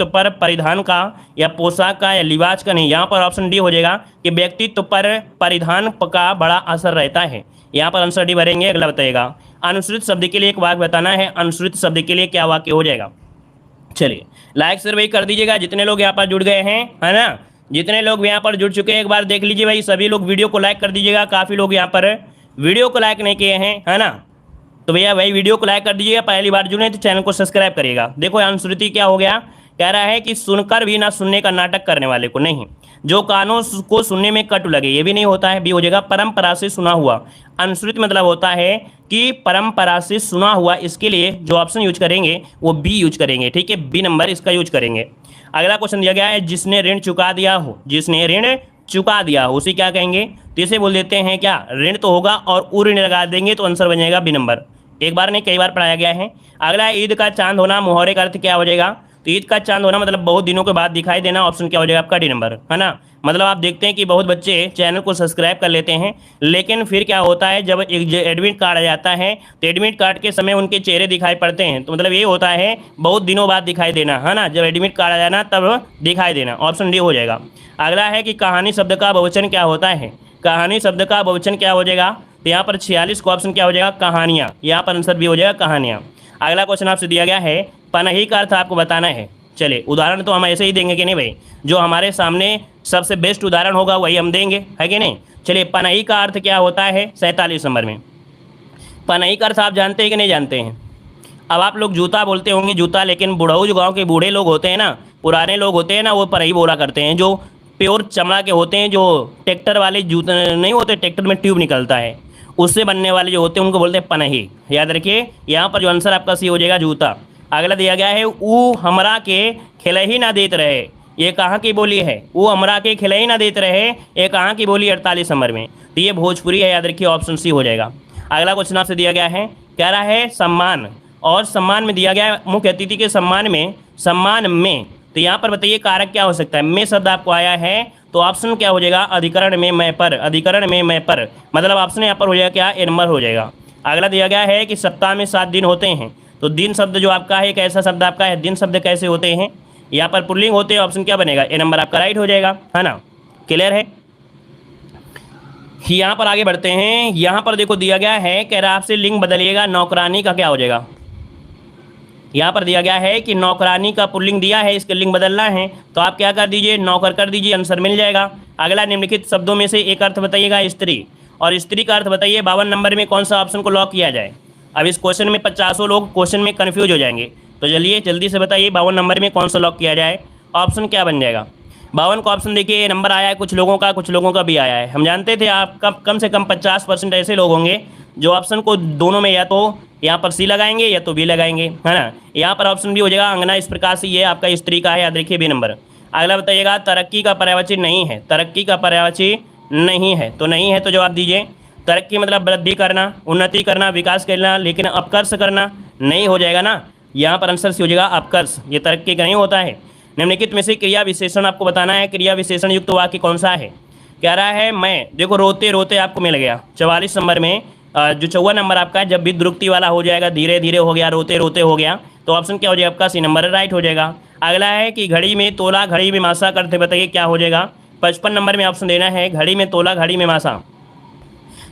पर परिधान का या पोशाक का या लिबास का नहीं, यहाँ पर ऑप्शन डी हो जाएगा कि व्यक्तित्व पर परिधान का बड़ा असर रहता है। यहाँ पर आंसर डी भरेंगे। अगला बताइएगा, अनुसृत शब्द के लिए एक वाक्य बताना है। अनुसृत शब्द के लिए क्या वाक्य हो जाएगा? चलिए लाइक शेयर भाई कर दीजिएगा, जितने लोग यहाँ पर जुड़ गए हैं, है ना। जितने लोग यहाँ पर जुड़ चुके हैं एक बार देख लीजिए भाई, सभी लोग वीडियो को लाइक कर दीजिएगा। काफ़ी लोग यहाँ पर वीडियो को लाइक नहीं किए हैं, है ना। तो भैया भाई वीडियो को लाइक कर दीजिएगा। पहली बार जुड़े तो चैनल को सब्सक्राइब करिएगा। देखो अनुश्रुति क्या हो गया? कह रहा है कि सुनकर भी ना सुनने का नाटक करने वाले को नहीं, जो कानों को सुनने में कटु लगे, ये भी नहीं होता है। बी हो जाएगा परंपरा से सुना हुआ। अनुश्रुत मतलब होता है कि परंपरा से सुना हुआ, इसके लिए जो ऑप्शन यूज करेंगे वो बी यूज करेंगे, ठीक है। बी नंबर इसका यूज करेंगे। अगला क्वेश्चन दिया गया है, जिसने ऋण चुका दिया हो, जिसने ऋण चुका दिया हो उसे क्या कहेंगे? तो इसे बोल देते हैं क्या? ऋण तो होगा और ऋण लगा देंगे तो आंसर बन जाएगा बी नंबर। एक बार नहीं कई बार पढ़ाया गया है। अगला ईद का चांद होना, मुहावरे का अर्थ क्या हो जाएगा? तो ईद का चांद होना मतलब बहुत दिनों के बाद दिखाई देना, ऑप्शन क्या हो जाएगा आपका डी नंबर, है ना। मतलब आप देखते हैं कि बहुत बच्चे चैनल को सब्सक्राइब कर लेते हैं, लेकिन फिर क्या होता है जब एडमिट कार्ड आ जाता है तो एडमिट कार्ड के समय उनके चेहरे दिखाई पड़ते हैं, तो मतलब ये होता है बहुत दिनों बाद दिखाई देना, है ना। जब एडमिट कार्ड आ जाना तब दिखाई देना, ऑप्शन डी हो जाएगा। अगला है कि कहानी शब्द का बहुवचन क्या होता है। कहानी शब्द का बहुवचन क्या हो जाएगा, तो यहाँ पर 46 को ऑप्शन क्या हो जाएगा, कहानियाँ। यहाँ पर आंसर भी हो जाएगा कहानियाँ। अगला क्वेश्चन आपसे दिया गया है, पनही का अर्थ आपको बताना है। चलिए उदाहरण तो हम ऐसे ही देंगे कि नहीं भाई, जो हमारे सामने सबसे बेस्ट उदाहरण होगा वही हम देंगे, है कि नहीं। चलिए पनही का अर्थ क्या होता है 47 नंबर में। पनही का अर्थ आप जानते हैं कि नहीं जानते हैं। अब आप लोग जूता बोलते होंगे जूता, लेकिन बुढ़ऊ जो गाँव के बूढ़े लोग होते हैं ना, पुराने लोग होते हैं ना, वो पनही बोला करते हैं। जो प्योर चमड़ा के होते हैं, जो ट्रैक्टर वाले जूते नहीं होते, ट्रैक्टर में ट्यूब निकलता है उससे बनने वाले जो होते हैं उनको बोलते हैं पनही। याद रखिए यहाँ पर जो आंसर आपका सी हो जाएगा जूता। अगला दिया गया है, ऊ हमरा के खिलही ना देते रहे। ये कहाँ की बोली है, ऊ हमरा के खिलही ना देते रहे, ये कहाँ की बोली 48 नंबर में, तो ये भोजपुरी है। याद रखिए ऑप्शन सी हो जाएगा। अगला क्वेश्चन आपसे दिया गया है, कह रहा है सम्मान, और सम्मान में दिया गया है मुख्य अतिथि के सम्मान में, तो यहाँ पर बताइए कारक क्या हो सकता है। में शब्द आपको आया है तो ऑप्शन क्या हो जाएगा, अधिकरण में मैं पर, अधिकरण में मैं पर, मतलब ऑप्शन यहाँ पर हो जाएगा क्या, ए नंबर हो जाएगा। अगला दिया गया है कि सप्ताह में 7 दिन होते हैं, तो दिन शब्द जो आपका है एक ऐसा शब्द आपका है, दिन शब्द कैसे होते हैं, यहाँ पर पुल्लिंग होते हैं, ऑप्शन क्या बनेगा, ए नंबर आपका राइट हो जाएगा, है ना। क्लियर है। यहाँ पर आगे बढ़ते हैं। यहाँ पर देखो दिया गया है, कह रहा आपसे लिंग बदलिएगा, नौकरानी का क्या हो जाएगा। यहाँ पर दिया गया है कि नौकरानी का पुल्लिंग दिया है, इसके लिंग बदलना है, तो आप क्या कर दीजिए, नौकर कर दीजिए, आंसर मिल जाएगा। अगला निम्नलिखित शब्दों में से एक अर्थ बताइएगा स्त्री, और स्त्री का अर्थ बताइए 52 नंबर में कौन सा ऑप्शन को लॉक किया जाए। अब इस क्वेश्चन में 50 लोग क्वेश्चन में कन्फ्यूज हो जाएंगे, तो चलिए जल्दी से बताइए 52 नंबर में कौन सा लॉक किया जाए, ऑप्शन क्या बन जाएगा। 52 का ऑप्शन देखिए, नंबर आया है कुछ लोगों का भी आया है। हम जानते थे आप कम से कम 50% ऐसे लोग होंगे जो ऑप्शन को दोनों में या तो यहाँ पर सी लगाएंगे या तो बी लगाएंगे, है ना। यहाँ पर ऑप्शन भी हो जाएगा अंगना, इस प्रकार से ये आपका स्त्री का है, याद रखिए बी नंबर। अगला बताइएगा, तरक्की का पर्यायवाची नहीं है, तरक्की का पर्यायवाची नहीं है, तो नहीं है तो जवाब दीजिए। तरक्की मतलब वृद्धि करना, उन्नति करना, विकास करना, लेकिन अपकर्ष करना नहीं हो जाएगा ना। यहाँ पर आंसर सी हो जाएगा अपकर्ष, ये तरक्की का नहीं होता है। निम्नलिखित में से क्रिया विशेषण आपको बताना है, क्रिया विशेषण युक्त वाक्य कौन सा है। कह रहा है मैं, देखो रोते रोते आपको मिल गया 44 नंबर में। जो 54 नंबर आपका है, जब भी द्रुक्ति वाला हो जाएगा, धीरे धीरे हो गया, रोते रोते हो गया, तो ऑप्शन क्या हो जाएगा आपका सी नंबर राइट हो जाएगा। अगला है कि घड़ी में तोला घड़ी में मासा करते, बताइए क्या हो जाएगा। 55 नंबर में ऑप्शन देना है, घड़ी में तोला घड़ी में मासा।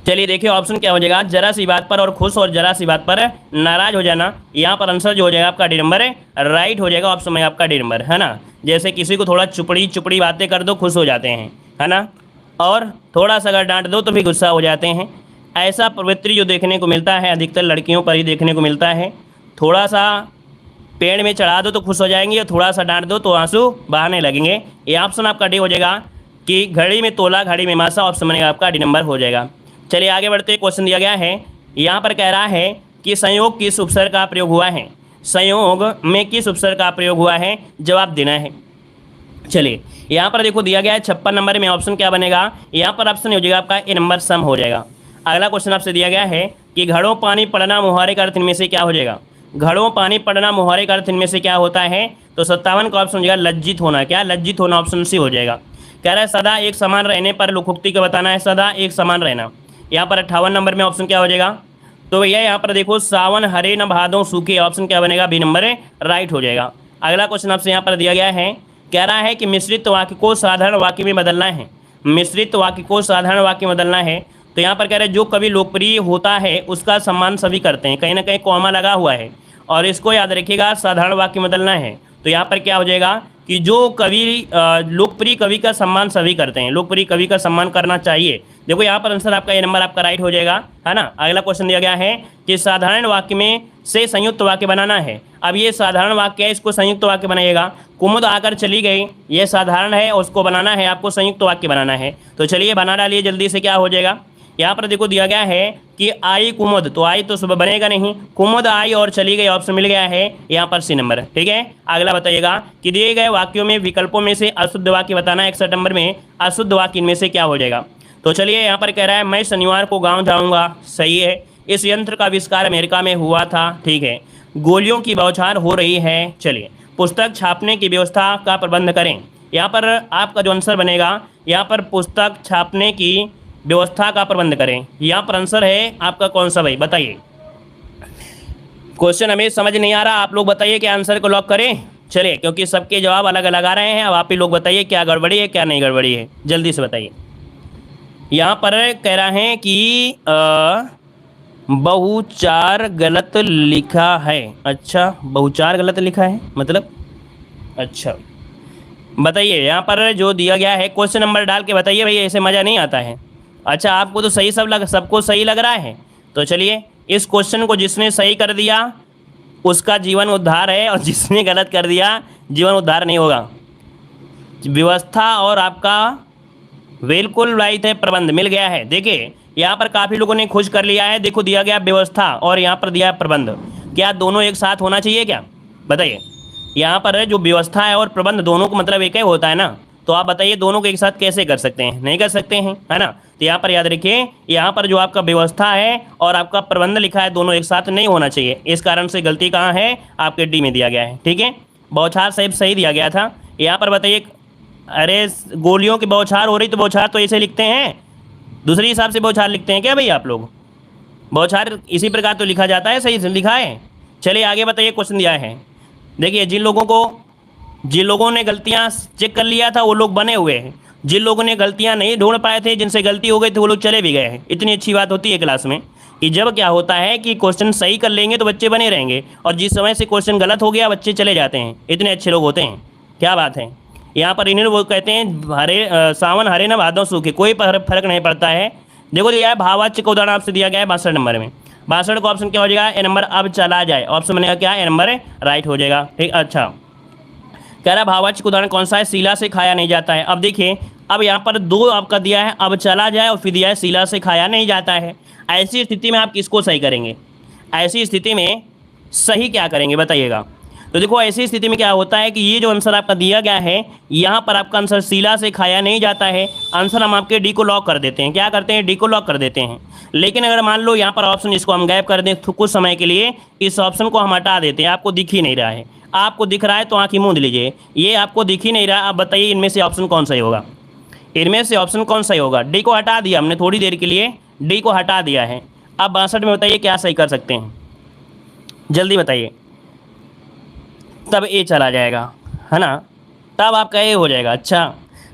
चलिए देखिए ऑप्शन क्या हो जाएगा, जरा सी बात पर और खुश और जरा सी बात पर नाराज हो जाना। यहाँ पर आंसर जो हो जाएगा आपका डी नंबर राइट हो जाएगा, ऑप्शन में आपका डी नंबर, है ना। जैसे किसी को थोड़ा चुपड़ी बातें कर दो खुश हो जाते हैं, है ना, और थोड़ा सा अगर डांट दो तो भी गुस्सा हो जाते हैं। ऐसा प्रवृत्ति जो देखने को मिलता है अधिकतर लड़कियों पर ही देखने को मिलता है। थोड़ा सा पेड़ में चढ़ा दो तो खुश हो जाएंगी और थोड़ा सा डांट दो तो आंसू बहाने लगेंगे। ये ऑप्शन आपका डी हो जाएगा कि घड़ी में तोला घड़ी में मासा, ऑप्शन बनेगा आपका डी नंबर हो जाएगा। चलिए आगे बढ़ते, क्वेश्चन दिया गया है, यहाँ पर कह रहा है कि संयोग किस उपसर्ग का प्रयोग हुआ है, संयोग में किस उपसर्ग का प्रयोग हुआ है, जवाब देना है। चलिए यहाँ पर देखो दिया गया है 56 नंबर में, ऑप्शन क्या बनेगा, यहाँ पर ऑप्शन हो जाएगा आपका ए नंबर सम हो जाएगा। अगला क्वेश्चन आपसे दिया गया है कि घड़ों पानी पड़ना मुहारे का अर्थ इनमें से क्या हो जाएगा। घड़ों पानी पड़ना मुहारे का अर्थ इनमें से क्या होता है, तो 57 का ऑप्शन हो जाएगा लज्जित होना। क्या लज्जित होना, ऑप्शन सी हो जाएगा। कह रहा है सदा एक समान रहने पर लोकोक्ति का बताना है, सदा एक समान रहना। यहाँ पर 58 नंबर में ऑप्शन क्या हो जाएगा, तो भैया यहाँ पर देखो सावन हरे न भादों सूखे, ऑप्शन क्या बनेगा, बी नंबर राइट हो जाएगा। अगला क्वेश्चन आपसे यहाँ पर दिया गया है, कह रहा है कि मिश्रित वाक्य को साधारण वाक्य में बदलना है, मिश्रित वाक्य को साधारण वाक्य में बदलना है। तो यहाँ पर कह रहे हैं जो कवि लोकप्रिय होता है उसका सम्मान सभी करते हैं, कहीं ना कहीं कॉमा लगा हुआ है, और इसको याद रखिएगा साधारण वाक्य में बदलना है। तो यहाँ पर क्या हो जाएगा कि जो कवि लोकप्रिय कवि का सम्मान सभी करते हैं, लोकप्रिय कवि का सम्मान करना चाहिए। देखो यहाँ पर आंसर आपका ये नंबर आपका राइट हो जाएगा, है ना। अगला क्वेश्चन दिया गया है कि साधारण वाक्य में से संयुक्त वाक्य बनाना है। अब ये साधारण वाक्य है, इसको संयुक्त वाक्य बनाइएगा। कुमुद आकर चली गई, ये साधारण है, उसको बनाना है आपको संयुक्त वाक्य बनाना है। तो चलिए बना डालिए जल्दी से, क्या हो जाएगा। यहाँ पर देखो दिया गया है कि आई कुमुद, तो आई तो सुबह बनेगा नहीं, कुमुद आई और चली गई, ऑप्शन मिल गया है यहाँ पर सी नंबर, ठीक है। अगला बताइएगा कि दिए गए वाक्यों में विकल्पों में से अशुद्ध वाक्य बताना है। 61 नंबर में अशुद्ध वाक्य इनमें से क्या हो जाएगा। तो चलिए यहाँ पर कह रहा है मैं शनिवार को गाँव जाऊँगा, सही है। इस यंत्र का आविष्कार अमेरिका में हुआ था, ठीक है। गोलियों की बौछार हो रही है, चलिए पुस्तक छापने की व्यवस्था का प्रबंध करें। यहाँ पर आपका जो आंसर बनेगा, यहाँ पर पुस्तक छापने की व्यवस्था का प्रबंध करें। यहाँ पर आंसर है आपका कौन सा भाई, बताइए। क्वेश्चन हमें समझ नहीं आ रहा, आप लोग बताइए कि आंसर को लॉक करें। चलिए, क्योंकि सबके जवाब अलग अलग आ रहे हैं, अब आप ही लोग बताइए क्या गड़बड़ी है क्या नहीं गड़बड़ी है, जल्दी से बताइए। यहाँ पर कह रहा है कि बहुचार गलत लिखा है। अच्छा, बहुचार गलत लिखा है मतलब, अच्छा बताइए। यहाँ पर जो दिया गया है क्वेश्चन नंबर डाल के बताइए भाई, ऐसे मज़ा नहीं आता है। अच्छा, आपको तो सही सबको सही लग रहा है, तो चलिए इस क्वेश्चन को जिसने सही कर दिया उसका जीवन उद्धार है, और जिसने गलत कर दिया जीवन उद्धार नहीं होगा। व्यवस्था और आपका बिल्कुल राइट है, प्रबंध मिल गया है। देखिए यहाँ पर काफ़ी लोगों ने खुश कर लिया है, देखो दिया गया व्यवस्था और यहाँ पर दिया है प्रबंध, क्या दोनों एक साथ होना चाहिए क्या, बताइए। यहाँ पर जो व्यवस्था है और प्रबंध दोनों को मतलब एक ही होता है ना, तो आप बताइए दोनों को एक साथ कैसे कर सकते हैं, नहीं कर सकते हैं, है ना। तो यहाँ पर याद रखिए, यहाँ पर जो आपका व्यवस्था है और आपका प्रबंध लिखा है दोनों एक साथ नहीं होना चाहिए, इस कारण से गलती कहाँ है, आपके डी में दिया गया है, ठीक है। बौछार सही दिया गया था। यहाँ पर बताइए, अरे गोलियों की बौछार हो रही तो बौछार तो ऐसे लिखते हैं, दूसरे हिसाब से बौछार लिखते हैं क्या भाई आप लोग, बौछार इसी प्रकार तो लिखा जाता है, सही से लिखा है। चलिए आगे बताइए, क्वेश्चन दिया है। देखिए जिन लोगों ने गलतियां चेक कर लिया था वो लोग बने हुए हैं, जिन लोगों ने गलतियां नहीं ढूंढ पाए थे, जिनसे गलती हो गई थी, वो लोग चले भी गए हैं। इतनी अच्छी बात होती है क्लास में कि जब क्या होता है कि क्वेश्चन सही कर लेंगे तो बच्चे बने रहेंगे, और जिस समय से क्वेश्चन गलत हो गया बच्चे चले जाते हैं। इतने अच्छे लोग होते हैं, क्या बात है। यहाँ पर इन्हें वो कहते हैं हरे सावन हरे न भादों सूखे, कोई फर्क नहीं पड़ता है। देखो दिया है भाववाच्य का उदाहरण आपसे दिया गया है 62 नंबर में। 62 का ऑप्शन क्या हो जाएगा, ए नंबर अब चला जाए, ऑप्शन बनेगा क्या, ए नंबर राइट हो जाएगा, ठीक। अच्छा, कह रहा भाववाच्य का उदाहरण कौन सा है, शीला से खाया नहीं जाता है। अब देखिए, अब यहाँ पर दो आपका दिया है, अब चला जाए, और फिर दिया है शीला से खाया नहीं जाता है। ऐसी स्थिति में आप किसको सही करेंगे, ऐसी स्थिति में सही क्या करेंगे बताइएगा। तो देखो ऐसी स्थिति में क्या होता है कि ये जो आंसर आपका दिया गया है, यहाँ पर आपका आंसर शीला से खाया नहीं जाता है, आंसर हम आपके डी को लॉक कर देते हैं। क्या करते हैं, डी को लॉक कर देते हैं। लेकिन अगर मान लो यहाँ पर ऑप्शन इसको हम गायब कर दें तो कुछ समय के लिए इस ऑप्शन को हम हटा देते हैं, आपको दिख ही नहीं रहा है, आपको दिख रहा है तो आँखें मूंद लीजिए, ये आपको दिख ही नहीं रहा। आप बताइए इनमें से ऑप्शन कौन सही होगा, इनमें से ऑप्शन कौन सही होगा। डी को हटा दिया हमने, थोड़ी देर के लिए डी को हटा दिया है। अब 62 में बताइए क्या सही कर सकते हैं, जल्दी बताइए। तब ए चला जाएगा, है ना, तब आपका ए हो जाएगा। अच्छा,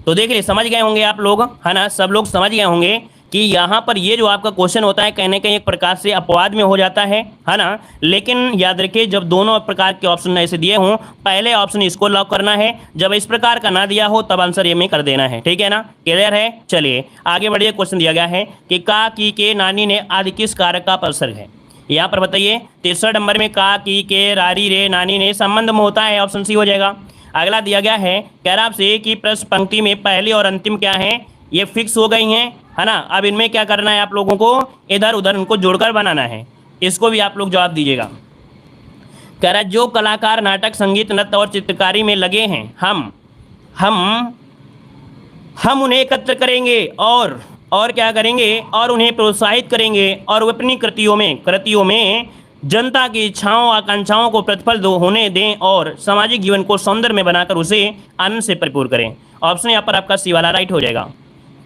तो देखिए समझ गए होंगे आप लोग, है ना, सब लोग समझ गए होंगे कि यहाँ पर ये जो आपका क्वेश्चन होता है कहीं ना कहीं एक प्रकार से अपवाद में हो जाता है ना। लेकिन याद रखिए, जब दोनों प्रकार के ऑप्शन ऐसे दिए हों, पहले ऑप्शन इसको लॉक करना है, जब इस प्रकार का ना दिया हो तब आंसर ये में कर देना है, ठीक है ना, क्लियर है। चलिए आगे बढ़िए, क्वेश्चन दिया गया है कि का की के नानी ने आदि किस कारक का प्रसर्ग है। यहाँ पर बताइए 63 नंबर में का की के रारी रे नानी ने संबंध में होता है, ऑप्शन सी हो जाएगा। अगला दिया गया है, कह रहा आपसे कि प्रश्न पंक्ति में पहली और अंतिम क्या है, ये फिक्स हो गई हैं, है ना। अब इनमें क्या करना है, आप लोगों को इधर उधर इनको जोड़कर बनाना है, इसको भी आप लोग जवाब दीजिएगा। कह रहा जो कलाकार नाटक, संगीत, नृत्य और चित्रकारी में लगे हैं, हम उन्हें एकत्र करेंगे और क्या करेंगे, और उन्हें प्रोत्साहित करेंगे, और वो अपनी कृतियों में जनता की इच्छाओं आकांक्षाओं को प्रतिफल होने दें, और सामाजिक जीवन को सौंदर्य में बनाकर उसे आनंद से परिपूर्ण करें। ऑप्शन यहाँ पर आपका सी वाला राइट हो जाएगा,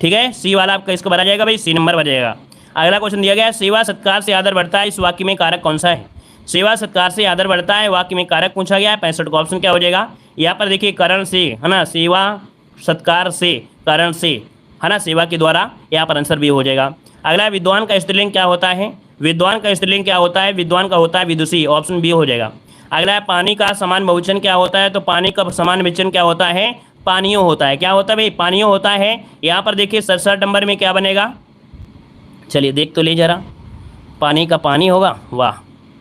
ठीक है, सी वाला आपका इसको बना जाएगा भाई, सी नंबर बन जाएगा। अगला क्वेश्चन दिया गया है, सेवा सत्कार से आदर बढ़ता है, इस वाक्य में कारक कौन सा है। सेवा सत्कार से आदर बढ़ता है, वाक्य में कारक पूछा गया है। 65 का ऑप्शन क्या हो जाएगा, यहाँ पर देखिए करण से, है ना, सेवा सत्कार से, करण से, है ना, सेवा के द्वारा, यहाँ पर आंसर भी हो जाएगा। अगला विद्वान का स्त्रीलिंग क्या होता है, विद्वान का स्त्रीलिंग क्या होता है, विद्वान का होता है विदुषी, ऑप्शन बी हो जाएगा। अगला है पानी का समान बहुवचन क्या होता है, तो पानी का समान बहुवचन क्या होता है, पानियों होता है। क्या होता है भाई, पानियों होता है। यहाँ पर देखिए 67 नंबर में क्या बनेगा, चलिए देख तो ले जरा, पानी का पानी होगा, वाह,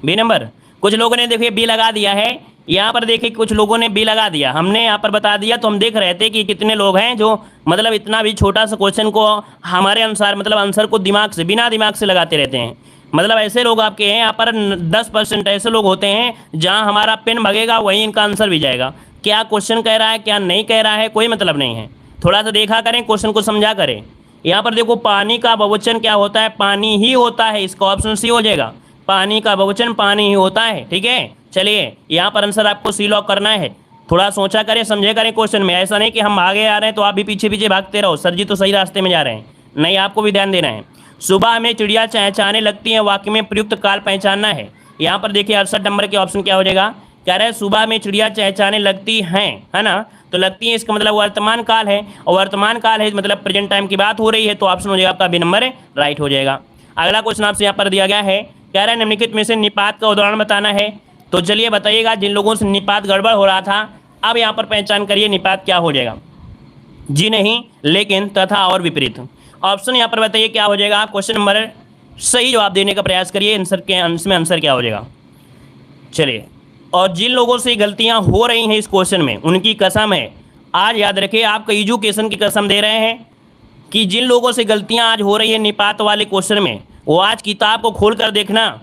बी नंबर। कुछ लोगों ने देखिए बी लगा दिया है, यहाँ पर देखिए कुछ लोगों ने बी लगा दिया, हमने यहाँ पर बता दिया, तो हम देख रहे थे कि कितने लोग हैं जो मतलब इतना भी छोटा सा क्वेश्चन को हमारे अनुसार मतलब आंसर को दिमाग से, बिना दिमाग से लगाते रहते हैं। मतलब ऐसे लोग आपके हैं यहाँ पर 10% ऐसे लोग होते हैं जहाँ हमारा पेन भगेगा वहीं इनका आंसर भी जाएगा। क्या क्वेश्चन कह रहा है क्या नहीं कह रहा है कोई मतलब नहीं है, थोड़ा सा देखा करें, क्वेश्चन को समझा करें। यहाँ पर देखो पानी का बहुवचन क्या होता है, पानी ही होता है, इसका ऑप्शन सी हो जाएगा, पानी का बहुवचन पानी ही होता है, ठीक है। चलिए यहाँ पर आंसर आपको सी लॉक करना है। थोड़ा सोचा करें, समझे करें क्वेश्चन में। ऐसा नहीं कि हम आगे आ रहे हैं तो आप भी पीछे पीछे भागते रहो, सर जी तो सही रास्ते में जा रहे हैं। नहीं, आपको भी ध्यान देना है। सुबह में चिड़िया चहचहाने लगती हैं, वाक्य में प्रयुक्त काल पहचानना है। यहाँ पर देखिए 68 नंबर के ऑप्शन क्या हो जाएगा। कह रहे हैं सुबह में चिड़िया चहचहाने लगती हैं, है ना, तो लगती है इसका मतलब वर्तमान काल है, और वर्तमान काल है मतलब प्रेजेंट टाइम की बात हो रही है, तो ऑप्शन हो जाएगा आपका बी नंबर राइट हो जाएगा। अगला क्वेश्चन आपसे यहाँ पर दिया गया है, कह रहा है निम्नलिखित में से निपात का उदाहरण बताना है। तो चलिए बताइएगा, जिन लोगों से निपात गड़बड़ हो रहा था, अब यहाँ पर पहचान करिए निपात क्या हो जाएगा। जी नहीं, लेकिन, तथा और विपरीत। ऑप्शन यहाँ पर बताइए क्या हो जाएगा। क्वेश्चन नंबर सही जवाब देने का प्रयास करिए, आंसर के इसमें आंसर क्या हो जाएगा। चलिए, और जिन लोगों से गलतियां हो रही हैं इस क्वेश्चन में, उनकी कसम है, आज याद रखिए, आपका एजुकेशन की कसम दे रहे हैं कि जिन लोगों से गलतियां आज हो रही है निपात वाले क्वेश्चन में, वो आज किताब को खोल कर देखना,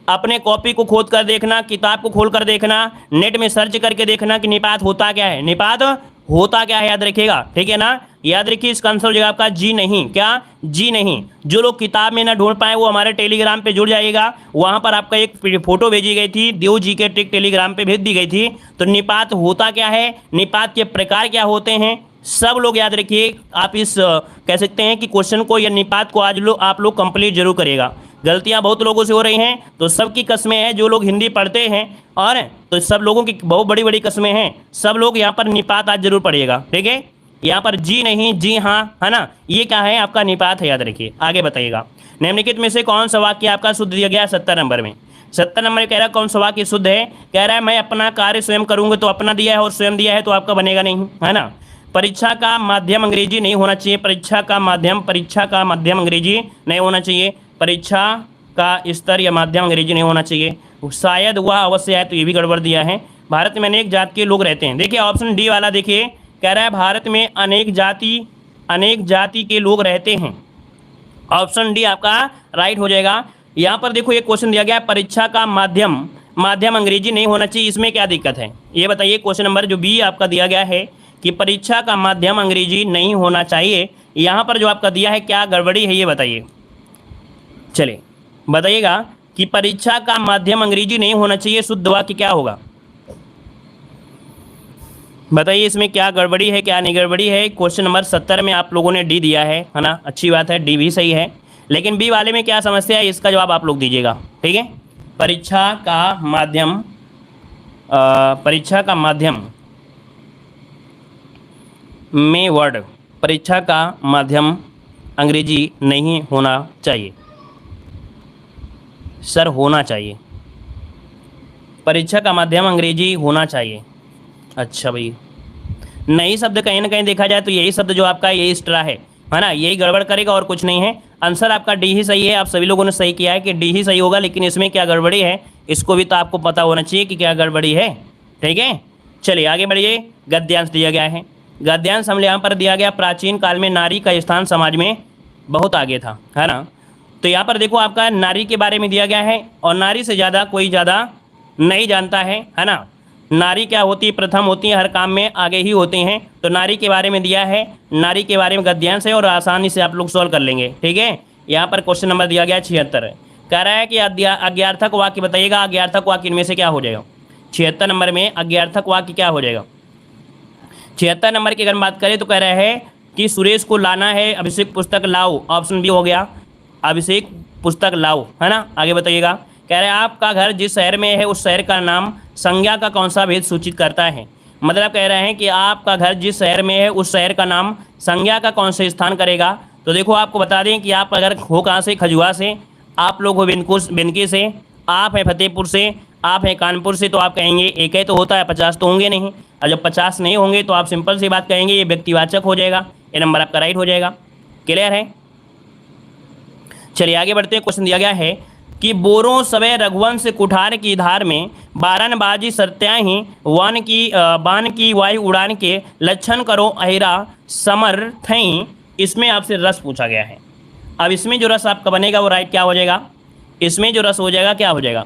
अपने कॉपी को खोद कर देखना, किताब को खोल कर देखना, नेट में सर्च करके देखना कि निपात होता क्या है, निपात होता क्या है, याद रखिएगा, ठीक है ना। याद रखिए, इसका आंसर हो जाएगा आपका जी नहीं। क्या? जी नहीं। जो लोग किताब में ना ढूंढ पाए वो हमारे टेलीग्राम पे जुड़ जाइएगा, वहां पर आपका एक फोटो भेजी गई थी, देव जी के ट्रिक टेलीग्राम पे भेज दी गई थी। तो निपात होता क्या है, निपात के प्रकार क्या होते हैं, सब लोग याद रखिए। आप इस कह सकते हैं कि क्वेश्चन को या निपात को आज आप लोग कंप्लीट जरूर करिएगा। गलतियां बहुत लोगों से हो रही हैं, तो सबकी कस्में हैं, जो लोग हिंदी पढ़ते हैं, और तो सब लोगों की बहुत बड़ी बड़ी कस्में हैं, सब लोग यहाँ पर निपात आज जरूर पढ़िएगा, ठीक है। यहाँ पर जी नहीं, जी हाँ, है ना, ये क्या है, आपका निपात है, याद रखिए। आगे बताइएगा, निम्नलिखित में से कौन सा वाक्य आपका शुद्ध दिया गया 70 नंबर में। 70 नंबर कह रहा है कौन सा वाक्य शुद्ध है। कह रहा है मैं अपना कार्य स्वयं करूँगा, तो अपना दिया है और स्वयं दिया है, तो आपका बनेगा नहीं, है ना। परीक्षा का माध्यम अंग्रेजी नहीं होना चाहिए, परीक्षा का माध्यम अंग्रेजी नहीं होना चाहिए, परीक्षा का स्तर या माध्यम अंग्रेजी नहीं होना चाहिए, शायद वह अवश्य है, तो ये भी गड़बड़ दिया है। भारत में अनेक जाति के लोग रहते हैं, देखिए ऑप्शन डी वाला देखिए, कह रहा है भारत में अनेक जाति के लोग रहते हैं, ऑप्शन डी आपका राइट हो जाएगा। यहाँ पर देखो एक क्वेश्चन दिया गया है, परीक्षा का माध्यम अंग्रेजी नहीं होना चाहिए, इसमें क्या दिक्कत है, ये बताइए। क्वेश्चन नंबर जो बी आपका दिया गया है कि परीक्षा का माध्यम अंग्रेजी नहीं होना चाहिए, यहाँ पर जो आपका दिया है क्या गड़बड़ी है, ये बताइए। चलिए बताइएगा कि परीक्षा का माध्यम अंग्रेजी नहीं होना चाहिए, शुद्ध वाक्य क्या होगा, बताइए। इसमें क्या गड़बड़ी है, क्या नहीं गड़बड़ी है। क्वेश्चन नंबर 70 में आप लोगों ने डी दिया है ना, अच्छी बात है, डी भी सही है, लेकिन बी वाले में क्या समस्या है, इसका जवाब आप लोग दीजिएगा, ठीक है। परीक्षा का माध्यम में वर्ड, परीक्षा का माध्यम अंग्रेजी नहीं होना चाहिए, सर होना चाहिए, परीक्षा का माध्यम अंग्रेजी होना चाहिए। अच्छा भाई, नई शब्द कहीं ना कहीं देखा जाए तो यही शब्द जो आपका यही स्ट्रा है ना, यही गड़बड़ करेगा और कुछ नहीं है। आंसर आपका डी ही सही है, आप सभी लोगों ने सही किया है कि डी ही सही होगा, लेकिन इसमें क्या गड़बड़ी है इसको भी तो आपको पता होना चाहिए कि क्या गड़बड़ी है, ठीक है। चलिए आगे बढ़िए, गद्यांश दिया गया है। गद्यांश हमने यहाँ पर दिया गया, प्राचीन काल में नारी का स्थान समाज में बहुत आगे था, है ना। तो यहाँ पर देखो आपका नारी के बारे में दिया गया है, और नारी से ज़्यादा कोई ज़्यादा नहीं जानता है ना। नारी क्या होती है, प्रथम होती है, हर काम में आगे ही होते हैं। तो नारी के बारे में दिया है, नारी के बारे में गद्यांश है, और आसानी से आप लोग सॉल्व कर लेंगे, ठीक है। यहाँ पर क्वेश्चन नंबर दिया गया 76, कह रहा है कि अज्ञार्थक वाक्य बताइएगा, अज्ञार्थक वाक्य इनमें से क्या हो जाएगा। 76 नंबर में अज्ञार्थक वाक्य क्या हो जाएगा। 76 नंबर की अगर बात करें तो कह रहा है कि सुरेश को लाना है, अभिषेक पुस्तक लाओ, ऑप्शन बी हो गया, अभिषेक पुस्तक लाओ, है ना। आगे बताइएगा, कह रहे हैं आपका घर जिस शहर में है उस शहर का नाम संज्ञा का कौन सा भेद सूचित करता है। मतलब कह रहे हैं कि आपका घर जिस शहर में है उस शहर का नाम संज्ञा का कौन सा स्थान करेगा। तो देखो आपको बता दें कि आप अगर हो कहाँ से, खजुआ से, आप लोग हो बिनकी से, आप हैं फतेहपुर से, आप हैं कानपुर से, तो आप कहेंगे एक ही तो होता है, 50 तो होंगे नहीं। और जब 50 नहीं होंगे तो आप सिंपल सी बात कहेंगे, ये व्यक्तिवाचक हो जाएगा, ये नंबर आपका राइट हो जाएगा। क्लियर है। चलिए आगे बढ़ते हैं। क्वेश्चन दिया गया है कि बोरों सवै रघुवंश कुठार की धार में बारनबाजी सरत्याही बान की वायु उड़ान के लक्षण करो अहिरा समर्थई। इसमें आपसे रस पूछा गया है। अब इसमें जो रस आपका बनेगा वो राइट क्या हो जाएगा, इसमें जो रस हो जाएगा क्या हो जाएगा।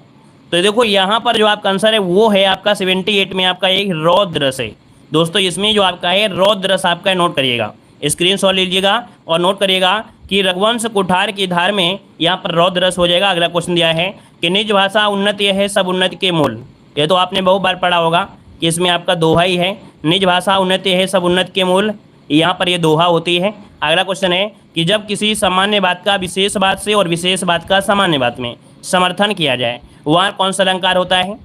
तो देखो यहाँ पर जो आपका आंसर है वो है आपका 78 में आपका एक रौद्र रस है। दोस्तों इसमें जो आपका है रौद्र रस आपका नोट करिएगा, स्क्रीनशॉट लीजिएगा और नोट करिएगा कि रघुवंश कुठार की धार में यहाँ पर रौद्र रस हो जाएगा। अगला क्वेश्चन दिया है कि निज भाषा उन्नति है सब उन्नति के मूल। ये तो आपने बहुत बार पढ़ा होगा कि इसमें आपका दोहा ही है। निज भाषा उन्नति है सब उन्नति के मूल, यहाँ पर ये दोहा होती है। अगला क्वेश्चन है कि जब किसी सामान्य बात का विशेष बात से और विशेष बात का सामान्य बात में समर्थन किया जाए, वहाँ कौन सा अलंकार होता है?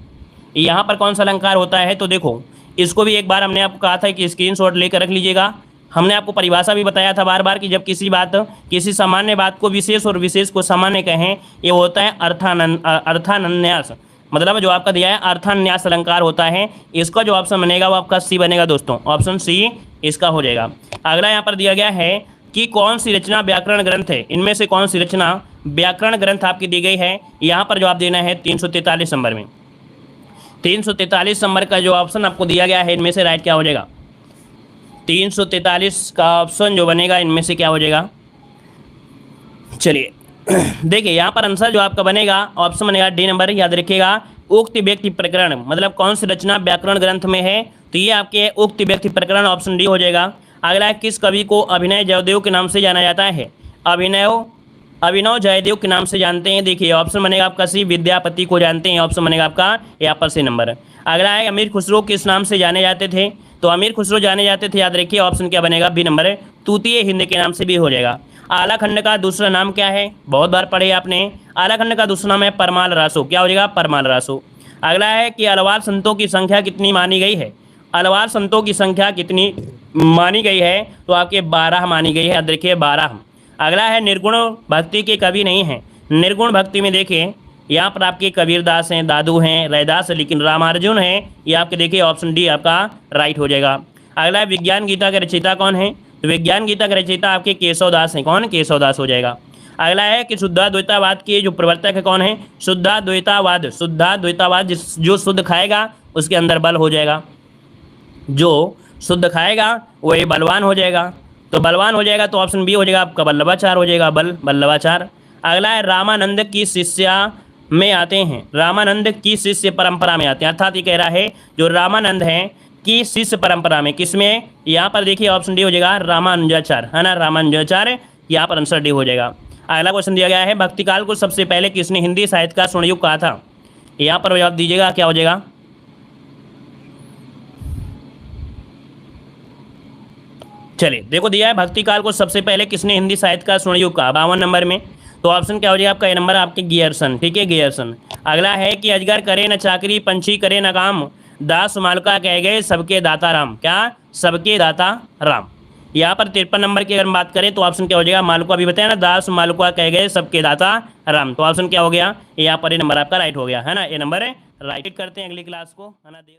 यहाँ पर कौन सा अलंकार होता है? तो देखो, इसको भी एक बार हमने आपको कहा था कि स्क्रीनशॉट लेकर रख लीजिएगा। हमने आपको परिभाषा भी बताया था बार बार कि जब किसी सामान्य बात को विशेष और विशेष को सामान्य कहें, ये होता है अर्थान्यास। मतलब जो आपका दिया है अर्थान्यास अलंकार होता है। इसका जो ऑप्शन बनेगा वो आपका सी बनेगा दोस्तों, ऑप्शन सी इसका हो जाएगा। अगला यहाँ पर दिया गया है कि कौन सी रचना व्याकरण ग्रंथ है, इनमें से कौन सी रचना व्याकरण ग्रंथ आपकी दी गई है। यहाँ पर जवाब देना है 343 नंबर में। 343 नंबर का जो ऑप्शन आपको दिया गया है, इनमें से राइट क्या हो जाएगा? 343 का ऑप्शन जो बनेगा इनमें से क्या हो जाएगा? चलिए देखिए, यहाँ पर आंसर जो आपका बनेगा ऑप्शन बनेगा डी नंबर। याद रखिएगा, उक्त व्यक्ति प्रकरण, मतलब कौन सी रचना व्याकरण ग्रंथ में है, तो ये आपके उक्त व्यक्ति प्रकरण, ऑप्शन डी हो जाएगा। अगला है किस कवि को अभिनय जयदेव के नाम से जाना जाता है? अभिनव जयदेव के नाम से जानते हैं। देखिए ऑप्शन बनेगा आपका सी, विद्यापति को जानते हैं, ऑप्शन बनेगा आपका यहाँ पर सी नंबर। अगला है अमीर खुसरो किस नाम से जाने जाते थे? तो अमीर खुसरो जाने जाते थे, याद रखिए ऑप्शन क्या बनेगा? बी नंबर, तूतीय हिंद के नाम से भी हो जाएगा। आला खंड का दूसरा नाम क्या है? बहुत बार पढ़े आपने। आला खंड का दूसरा नाम है परमाल रासो। क्या हो जाएगा? परमाल रासो। अगला है कि अलवार संतों की संख्या कितनी मानी गई है? अलवार संतों की संख्या कितनी मानी गई है? तो आपके 12 मानी गई है, याद रखिए 12। अगला है निर्गुण भक्ति के कवि नहीं है। निर्गुण भक्ति में देखिए यहाँ पर आपके कबीरदास हैं, दादू हैं, रैदास, लेकिन रामार्जुन हैं। ये आपके देखिए ऑप्शन डी आपका राइट हो जाएगा। अगला है विज्ञान गीता के रचयिता कौन है? तो विज्ञान गीता के रचयिता आपके केशवदास हैं। कौन? केशवदास हो जाएगा। अगला है कि शुद्धाद्वैतावाद के जो प्रवर्तक है कौन है? शुद्धाद्वैतावाद। शुद्धाद्वैतावाद जो शुद्ध खाएगा उसके अंदर बल हो जाएगा, जो शुद्ध खाएगा वही बलवान हो जाएगा। तो बलवान हो जाएगा तो ऑप्शन बी हो जाएगा आपका बल्लभाचार हो जाएगा, बल्लभाचार। अगला है रामानंद की शिष्या में आते हैं। रामानंद की शिष्य परंपरा में आते हैं, अर्थात ये कह रहा है जो रामानंद हैं की शिष्य परंपरा में, किसमें? यहाँ पर देखिए ऑप्शन डी हो जाएगा रामानुजाचार्य, है ना, रामानुजाचार्य। यहाँ पर आंसर डी हो जाएगा। अगला क्वेश्चन दिया गया है भक्तिकाल को सबसे पहले किसने हिंदी साहित्य का स्वर्ण युग कहा था? यहाँ पर जवाब दीजिएगा क्या हो जाएगा? चलिए देखो, दिया है भक्तिकाल को सबसे पहले किसने हिंदी साहित्य का स्वर्ण युग कहा, 52 नंबर में। तो ऑप्शन क्या हो जाएगा आपका? ए नंबर आपके गियरसन। ठीक है, गियरसन। अगला है कि अजगर करे न चाकरी, पंछी करे न काम, दास मालका कह गए सबके दाता राम। क्या? सबके दाता राम। यहाँ पर 53 नंबर की अगर हम बात करें तो ऑप्शन क्या हो जाएगा? मालका भी बताया ना, दास मालका कह गए सबके दाता राम। तो ऑप्शन क्या हो गया? यहाँ पर ए नंबर आपका राइट हो गया, है ना, ए नंबर राइट। करते हैं अगली क्लास को, है ना।